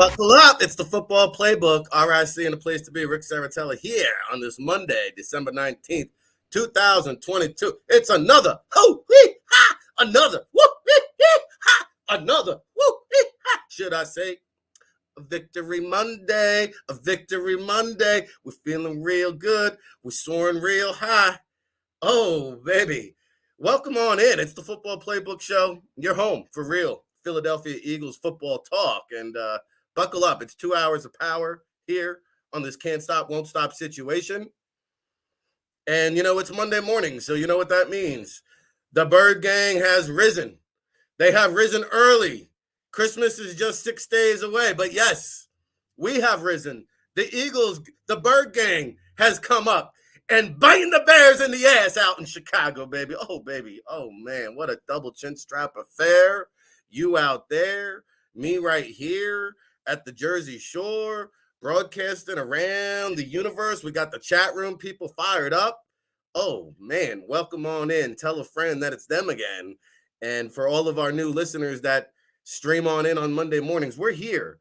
Buckle up. It's the Football Playbook. RIC and the place to be. Ric Serritella here on this Monday, December 19th, 2022. It's another another another should I say a Victory Monday, a Victory Monday. We're feeling real good. We're soaring real high. Oh, baby. Welcome on in. It's the Football Playbook Show. You're home for real. Philadelphia Eagles football talk. And buckle up. It's 2 hours of power here on this can't stop, won't stop situation. And, it's Monday morning, so you know what that means. The Bird Gang has risen. They have risen early. Christmas is just 6 days away. But yes, we have risen. The Eagles, the Bird Gang has come up and biting the Bears in the ass out in Chicago, baby. Oh, baby. Oh, man. What a double chin strap affair. You out there, me right here at the Jersey Shore, broadcasting around the universe. We got the chat room people fired up. Oh, man. Welcome on in. Tell a friend that it's them again. And for all of our new listeners that stream on in on Monday mornings, we're here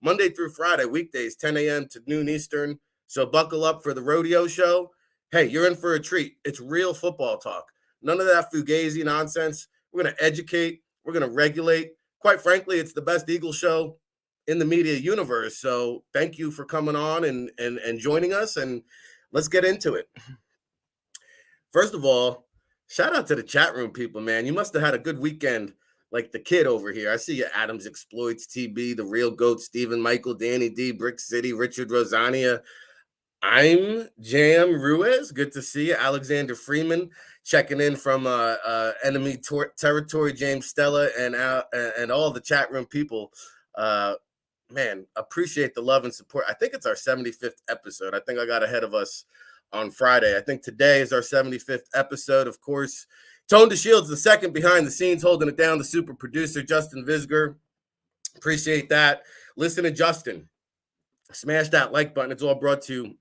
Monday through Friday, weekdays, 10 a.m. to noon Eastern. So buckle up for the rodeo show. Hey, you're in for a treat. It's real football talk. None of that fugazi nonsense. We're going to educate. We're going to regulate. Quite frankly, it's the best Eagles show in the media universe. So thank you for coming on and joining us, and let's get into it. First of all, shout out to the chat room people, man. You must have had a good weekend like the kid over here. I see you, Adams Exploits, TB, The Real Goat, Stephen Michael, Danny D, Brick City, Richard Rosania. I'm Jam Ruiz. Good to see you. Alexander Freeman checking in from enemy territory. James Stella and all the chat room people. Man, appreciate the love and support. I think it's our 75th episode. I think I got ahead of us on Friday. I think today is our 75th episode. Of course, Tone DeShields the second behind the scenes, holding it down. The super producer, Justin Visger. Appreciate that. Listen to Justin. Smash that like button. It's all brought to you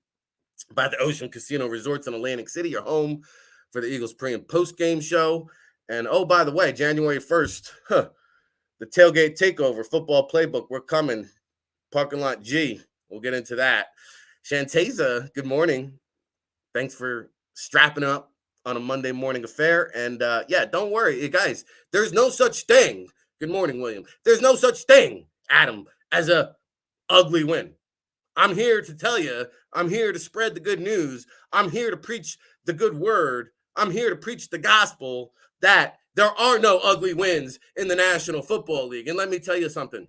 by the Ocean Casino Resorts in Atlantic City, your home for the Eagles pre- and post-game show. And, oh, by the way, January 1st, the Tailgate Takeover, Football Playbook, we're coming. Parking Lot G, we'll get into that. Shanteza, good morning. Thanks for strapping up on a Monday morning affair. And, yeah, don't worry, guys, there's no such thing. Good morning, William. There's no such thing, Adam, as a ugly win. I'm here to tell you, I'm here to spread the good news. I'm here to preach the good word. I'm here to preach the gospel that there are no ugly wins in the National Football League. And let me tell you something.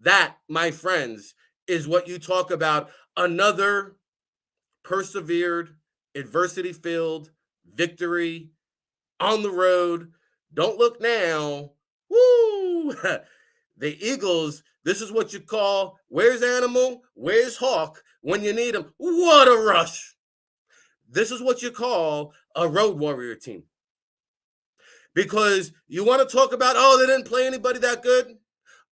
That, my friends, is what you talk about. Another persevered, adversity-filled victory on the road. Don't look now. Woo! The Eagles, this is what you call, where's Animal? Where's Hawk? When you need them, what a rush. This is what you call a road warrior team. Because you want to talk about, they didn't play anybody that good.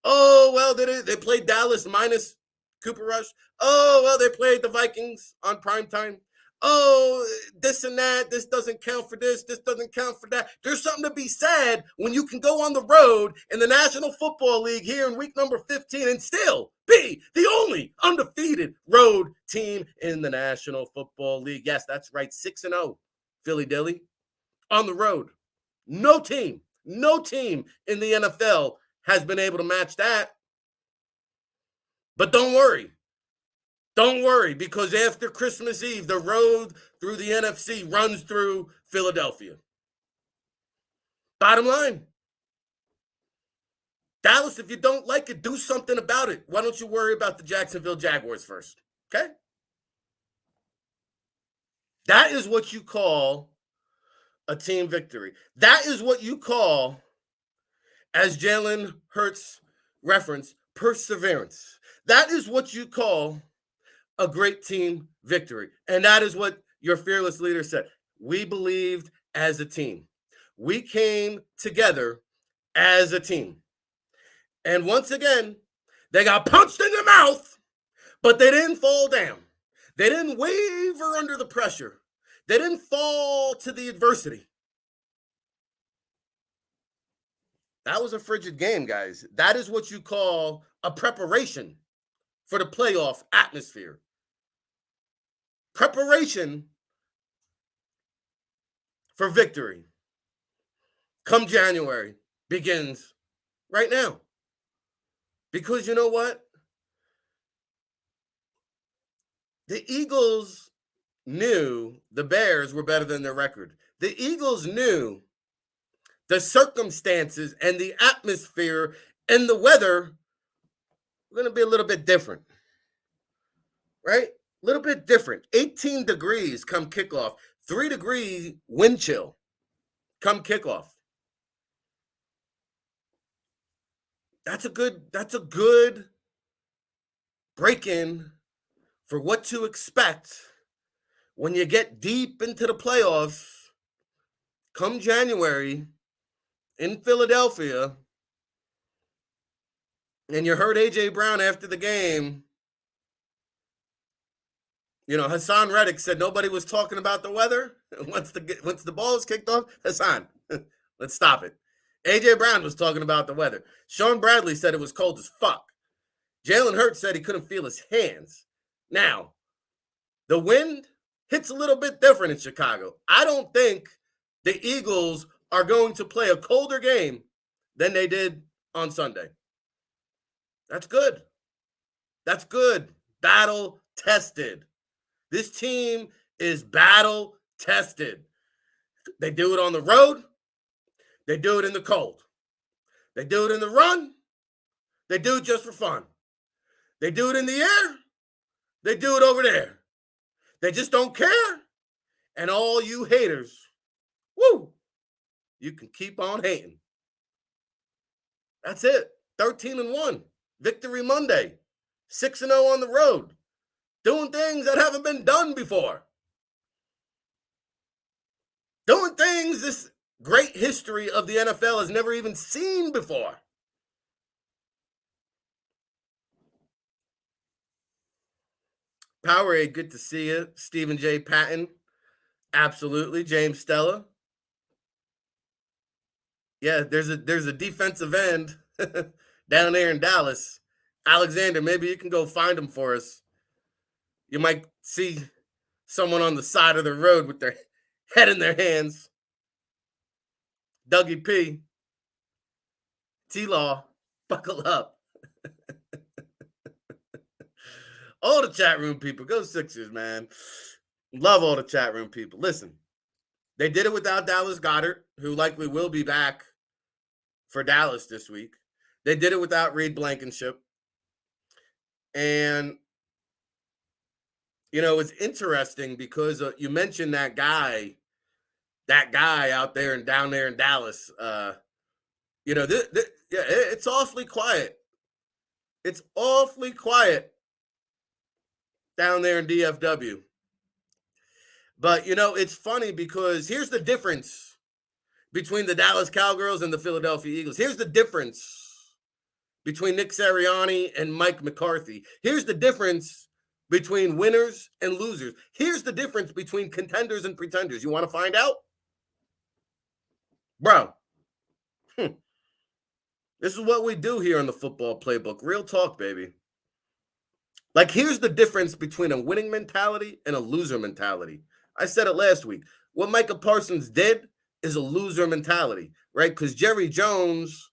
Oh, well, they played Dallas minus Cooper Rush. Oh, well, they played the Vikings on primetime. Oh, this and that, this doesn't count for this doesn't count for that. There's something to be said when you can go on the road in the National Football League here in week number 15 and still be the only undefeated road team in the National Football League. Yes, that's right, 6-0, Philly Dilly, on the road. No team in the NFL has been able to match that. But don't worry. Don't worry, because after Christmas Eve, the road through the NFC runs through Philadelphia. Bottom line. Dallas, if you don't like it, do something about it. Why don't you worry about the Jacksonville Jaguars first? Okay? That is what you call a team victory. That is what you call, as Jalen Hurts referenced, perseverance. That is what you call a great team victory. And that is what your fearless leader said. We believed as a team. We came together as a team. And once again, they got punched in the mouth, but they didn't fall down. They didn't waver under the pressure. They didn't fall to the adversity. That was a frigid game, guys. That is what you call a preparation for the playoff atmosphere. Preparation for victory come January begins right now. Because you know what? The Eagles knew the Bears were better than their record. The Eagles knew the circumstances and the atmosphere and the weather were going to be a little bit different, right? A little bit different. 18 degrees come kickoff, 3-degree wind chill come kickoff. That's a good break-in for what to expect when you get deep into the playoffs come January in Philadelphia. And you heard A.J. Brown after the game. You know, Hassan Reddick said nobody was talking about the weather. Once the ball is kicked off, Hassan, let's stop it. A.J. Brown was talking about the weather. Sean Bradley said it was cold as fuck. Jalen Hurts said he couldn't feel his hands. Now, the wind hits a little bit different in Chicago. I don't think the Eagles are going to play a colder game than they did on Sunday. That's good. That's good. Battle tested. This team is battle tested. They do it on the road. They do it in the cold. They do it in the run. They do it just for fun. They do it in the air. They do it over there. They just don't care. And all you haters, woo, you can keep on hating. That's it. 13-1. Victory Monday. 6-0 on the road. Doing things that haven't been done before. Doing things this great history of the NFL has never even seen before. Powerade, good to see you. Stephen J. Patton. Absolutely. James Stella. Yeah, there's a defensive end down there in Dallas. Alexander, maybe you can go find him for us. You might see someone on the side of the road with their head in their hands. Dougie P. T-Law, buckle up. All the chat room people, go Sixers, man. Love all the chat room people. Listen, they did it without Dallas Goedert, who likely will be back for Dallas this week. They did it without Reed Blankenship. And, you know, it's interesting because you mentioned that guy out there and down there in Dallas. You know, yeah, it's awfully quiet. It's awfully quiet down there in DFW. But, you know, it's funny because here's the difference between the Dallas Cowgirls and the Philadelphia Eagles. Here's the difference between Nick Sirianni and Mike McCarthy. Here's the difference between winners and losers. Here's the difference between contenders and pretenders. You want to find out? Bro, this is what we do here on the Football Playbook. Real talk, baby. Like, here's the difference between a winning mentality and a loser mentality. I said it last week. What Micah Parsons did is a loser mentality, right? Because Jerry Jones,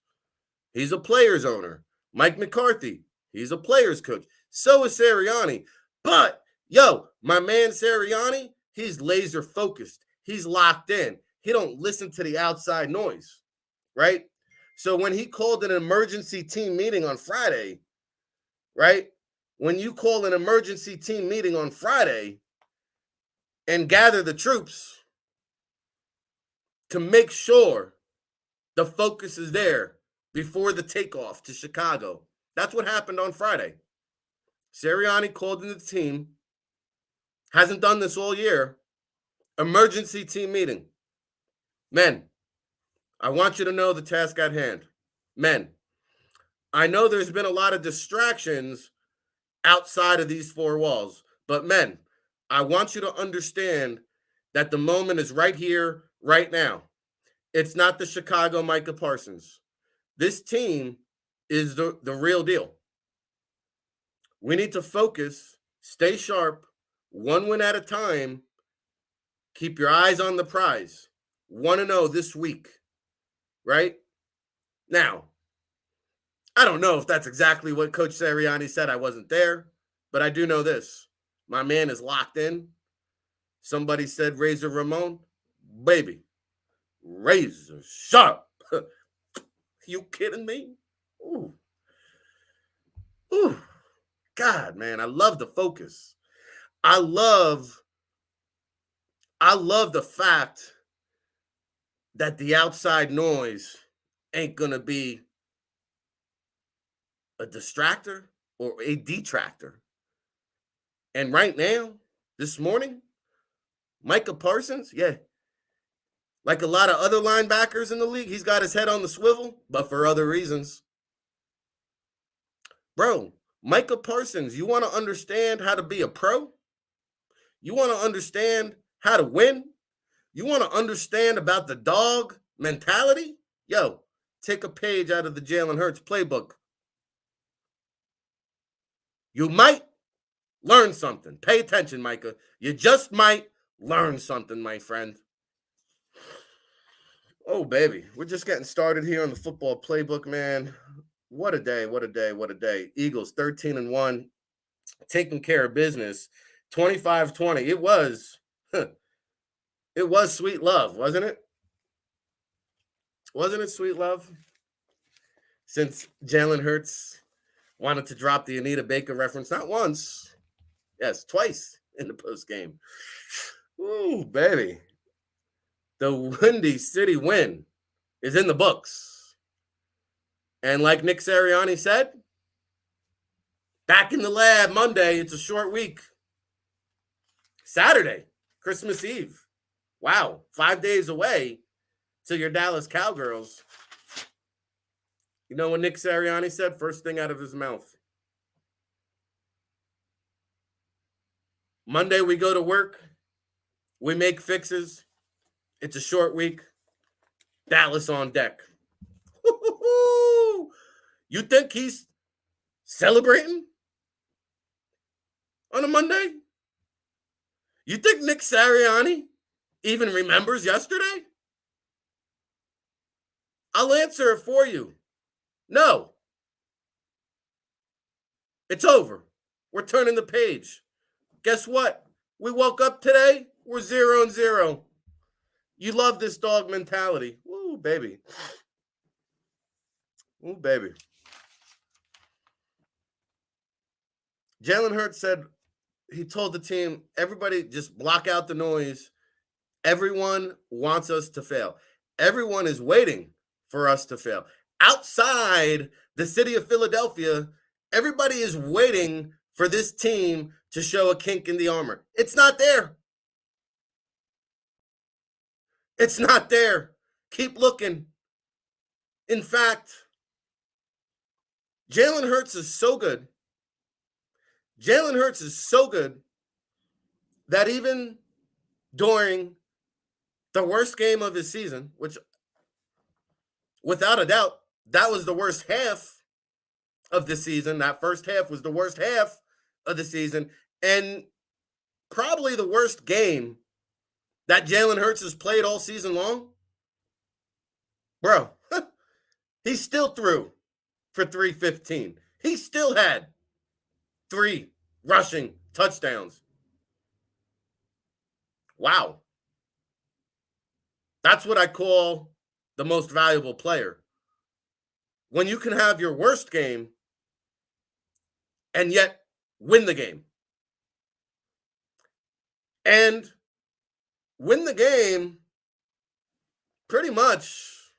he's a player's owner. Mike McCarthy, he's a player's coach. So is Sirianni. But, yo, my man Sirianni, he's laser focused. He's locked in. He don't listen to the outside noise, right? So when he called an emergency team meeting on Friday, right? When you call an emergency team meeting on Friday and gather the troops to make sure the focus is there before the takeoff to Chicago. That's what happened on Friday. Sirianni called in the team, hasn't done this all year, emergency team meeting. Men, I want you to know the task at hand. Men, I know there's been a lot of distractions outside of these four walls, but men, I want you to understand that the moment is right here, right now. It's not the Chicago Micah Parsons. This team is the real deal. We need to focus, stay sharp, one win at a time. Keep your eyes on the prize. 1-0 this week, right? Now, I don't know if that's exactly what Coach Sirianni said. I wasn't there, but I do know this. My man is locked in. Somebody said Razor Ramon. Baby, razor sharp. You kidding me? Ooh. Ooh. God, man, I love the focus. I love the fact that the outside noise ain't going to be a distractor or a detractor. And right now, this morning, Micah Parsons, yeah, like a lot of other linebackers in the league, he's got his head on the swivel, but for other reasons. Bro, Micah Parsons, you want to understand how to be a pro? You want to understand how to win? You want to understand about the dog mentality? Yo, take a page out of the Jalen Hurts playbook. You might learn something. Pay attention, Micah. You just might learn something, my friend. Oh, baby. We're just getting started here on the football playbook, man. What a day. What a day. What a day. Eagles 13-1, taking care of business. 25-20. It was sweet love, wasn't it? Wasn't it sweet love? Since Jalen Hurts wanted to drop the Anita Baker reference not once, yes, twice in the postgame. Ooh, baby. The Windy City win is in the books. And like Nick Sirianni said, back in the lab Monday, it's a short week. Saturday, Christmas Eve. Wow, 5 days away till your Dallas Cowgirls. You know what Nick Sirianni said? First thing out of his mouth. Monday, we go to work. We make fixes. It's a short week. Dallas on deck. You think he's celebrating on a Monday? You think Nick Sirianni even remembers yesterday? I'll answer it for you. No. It's over. We're turning the page. Guess what? We woke up today. We're 0-0. You love this dog mentality. Ooh, baby. Ooh, baby. Jalen Hurts said, he told the team, everybody just block out the noise. Everyone wants us to fail. Everyone is waiting for us to fail. Outside the city of Philadelphia, everybody is waiting for this team to show a kink in the armor. It's not there. It's not there. Keep looking. In fact, Jalen Hurts is so good. Jalen Hurts is so good that even during the worst game of his season, which without a doubt, that was the worst half of the season. That first half was the worst half of the season. And probably the worst game that Jalen Hurts has played all season long. Bro, he still threw for 315. He still had 3 rushing touchdowns. Wow. That's what I call the most valuable player. When you can have your worst game and yet win the game. And win the game, pretty much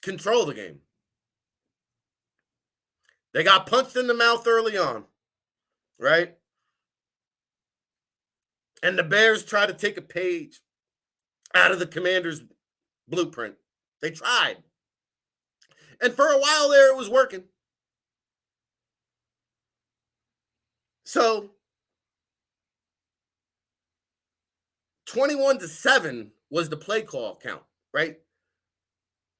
control the game. They got punched in the mouth early on, right? And the Bears try to take a page out of the Commanders' blueprint. They tried. And for a while there, it was working. So 21-7 was the play call count, right?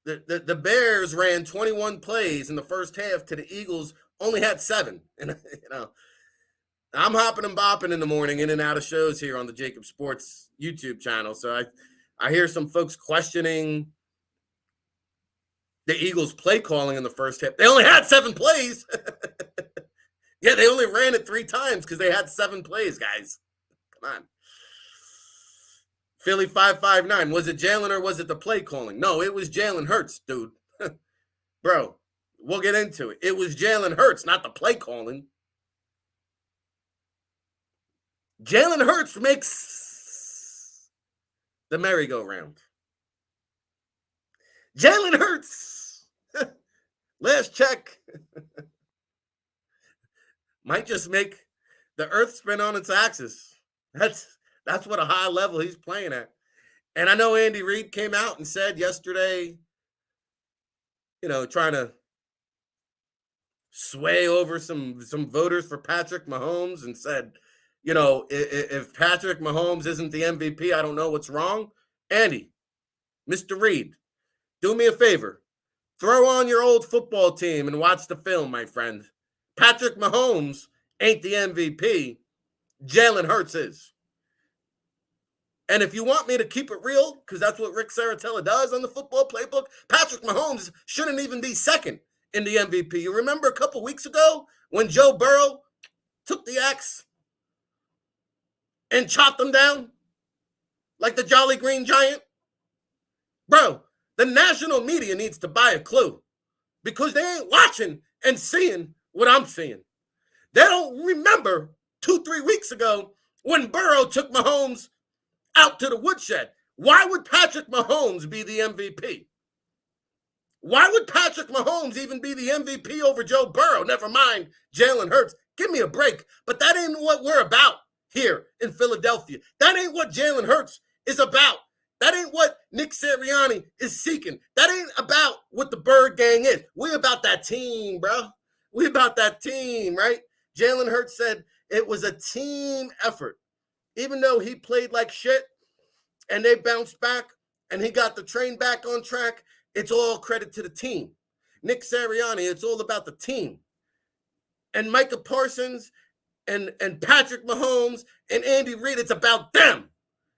The Bears ran 21 plays in the first half to the Eagles only had 7. And, I'm hopping and bopping in the morning in and out of shows here on the JAKIB Sports YouTube channel. So I hear some folks questioning the Eagles' play calling in the first half. They only had 7 plays. Yeah, they only ran it 3 times because they had 7 plays, guys. Come on. Philly 559. Was it Jalen or was it the play calling? No, it was Jalen Hurts, dude. Bro, we'll get into it. It was Jalen Hurts, not the play calling. Jalen Hurts makes the merry-go-round. Jalen Hurts, last check, might just make the earth spin on its axis. That's what a high level he's playing at. And I know Andy Reid came out and said yesterday, trying to sway over some voters for Patrick Mahomes and said, if Patrick Mahomes isn't the MVP, I don't know what's wrong. Andy, Mr. Reid, do me a favor. Throw on your old football team and watch the film, my friend. Patrick Mahomes ain't the MVP. Jalen Hurts is. And if you want me to keep it real, because that's what Ric Serritella does on the Football Playbook, Patrick Mahomes shouldn't even be second in the MVP. You remember a couple weeks ago when Joe Burrow took the axe and chopped them down like the Jolly Green Giant? Bro, the national media needs to buy a clue because they ain't watching and seeing what I'm seeing. They don't remember 2-3 weeks ago when Burrow took Mahomes out to the woodshed. Why would Patrick Mahomes be the MVP? Why would Patrick Mahomes even be the MVP over Joe Burrow? Never mind Jalen Hurts. Give me a break. But that ain't what we're about here in Philadelphia. That ain't what Jalen Hurts is about. That ain't what Nick Sirianni is seeking. That ain't about what the Bird Gang is. We about that team, bro. We about that team, right? Jalen Hurts said it was a team effort. Even though he played like shit and they bounced back and he got the train back on track, it's all credit to the team. Nick Sirianni, it's all about the team. And Micah Parsons and Patrick Mahomes and Andy Reid, it's about them.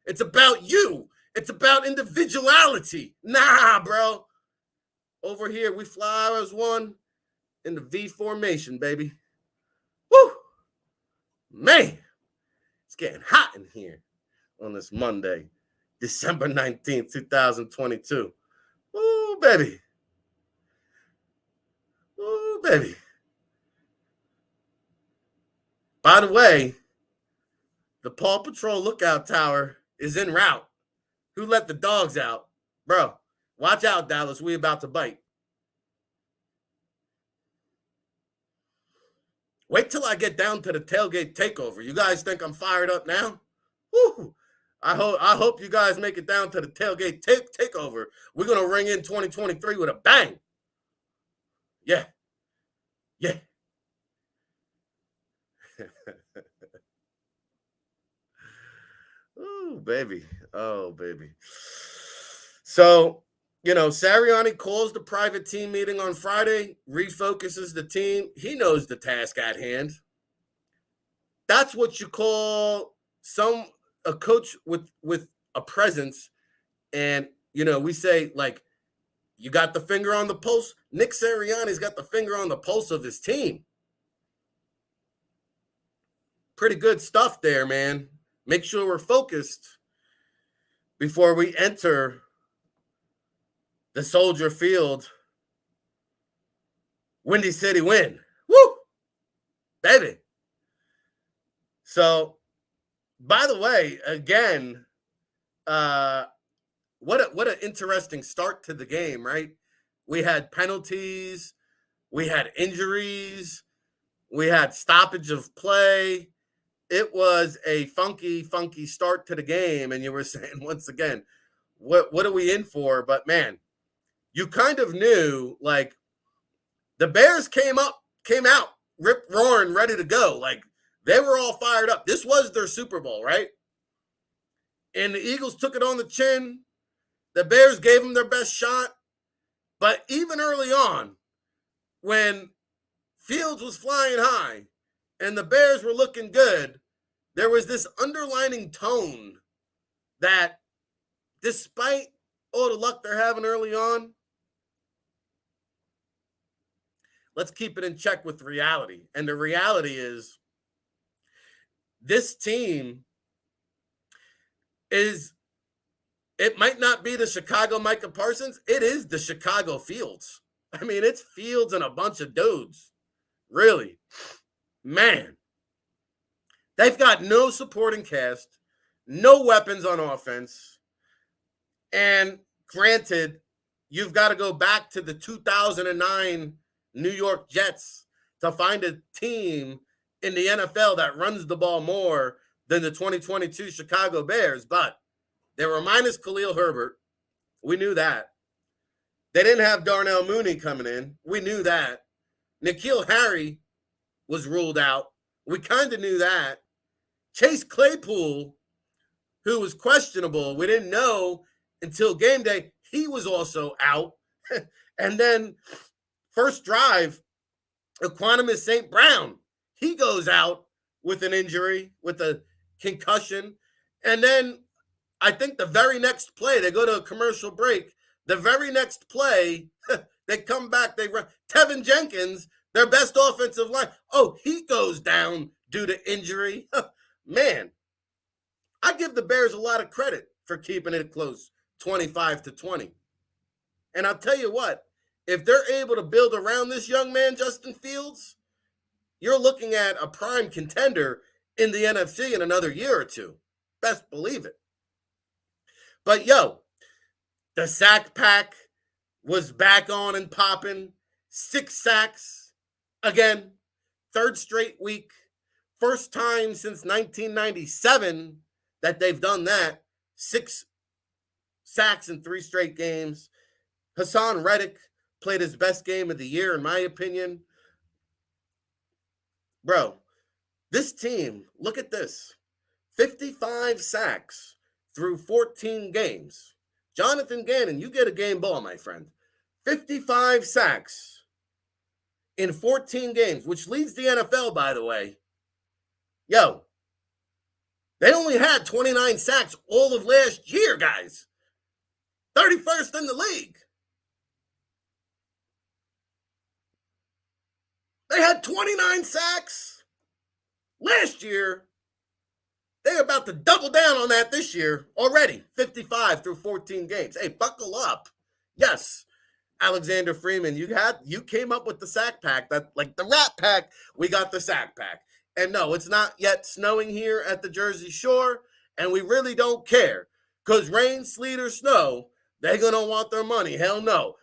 It's about you. It's about individuality. Nah, bro. Over here, we fly as one in the V formation, baby. Woo! Man. It's getting hot in here on this Monday, December 19th, 2022. Ooh, baby. Ooh, baby. By the way, the Paw Patrol lookout tower is en route. Who let the dogs out? Bro, watch out, Dallas. We about to bite. Wait till I get down to the tailgate takeover. You guys think I'm fired up now? Woo! I hope you guys make it down to the tailgate takeover. We're going to ring in 2023 with a bang. Yeah. Yeah. Ooh, baby. Oh, baby. So, Sirianni calls the private team meeting on Friday, refocuses the team. He knows the task at hand. That's what you call a coach with a presence. And, we say, like, you got the finger on the pulse. Nick Sirianni's got the finger on the pulse of his team. Pretty good stuff there, man. Make sure we're focused before we enter the Soldier Field, Windy City win. Woo! Baby. So, by the way, again, what an interesting start to the game, right? We had penalties, we had injuries, we had stoppage of play. It was a funky start to the game, and you were saying once again, what are we in for? But man, you kind of knew, like, the Bears came out, rip roaring, ready to go. Like, they were all fired up. This was their Super Bowl, right? And the Eagles took it on the chin. The Bears gave them their best shot. But even early on, when Fields was flying high and the Bears were looking good, there was this underlining tone that despite all the luck they're having early on, let's keep it in check with reality. And the reality is this team it might not be the Chicago Micah Parsons. It is the Chicago Fields. I mean, it's Fields and a bunch of dudes. Really. Man. They've got no supporting cast, no weapons on offense. And granted, you've got to go back to the 2009 New York Jets to find a team in the NFL that runs the ball more than the 2022 Chicago Bears. But they were minus Khalil Herbert. We knew that. They didn't have Darnell Mooney coming in. We knew that. N'Keal Harry was ruled out. We kind of knew that. Chase Claypool, who was questionable, we didn't know until game day, he was also out. And then first drive, Equanimus St. Brown, he goes out with an injury, with a concussion. And then I think the very next play, they go to a commercial break. The very next play, they come back, they run. Tevin Jenkins, their best offensive line. Oh, he goes down due to injury. Man, I give the Bears a lot of credit for keeping it close, 25-20. And I'll tell you what, if they're able to build around this young man, Justin Fields, you're looking at a prime contender in the NFC in another year or two. Best believe it. But yo, the sack pack was back on and popping. 6 sacks. Again, third straight week. First time since 1997 that they've done that. 6 sacks in 3 straight games. Hassan Reddick played his best game of the year, in my opinion. Bro, this team, look at this. 55 sacks through 14 games. Jonathan Gannon, you get a game ball, my friend. 55 sacks in 14 games, which leads the NFL, by the way. Yo, they only had 29 sacks all of last year, guys. 31st in the league. They had 29 sacks last year. They're about to double down on that this year already. 55 through 14 games. Hey, buckle up. Yes, Alexander Freeman, you came up with the sack pack. That, like the Rat Pack, we got the sack pack. And no, it's not yet snowing here at the Jersey Shore, and we really don't care. Because rain, sleet, or snow, they're going to want their money. Hell no.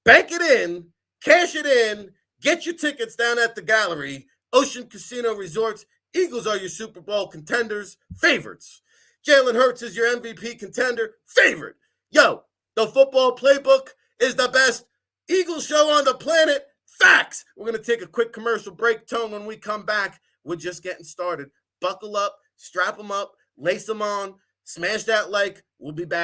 Bank it in, cash it in, get your tickets down at the Gallery, Ocean Casino Resorts. Eagles are your Super Bowl contenders, favorites. Jalen Hurts is your MVP contender, favorite. Yo, the Football Playbook is the best Eagles show on the planet, facts. We're going to take a quick commercial break, Tone. When we come back, we're just getting started. Buckle up, strap them up, lace them on, smash that like. We'll be back.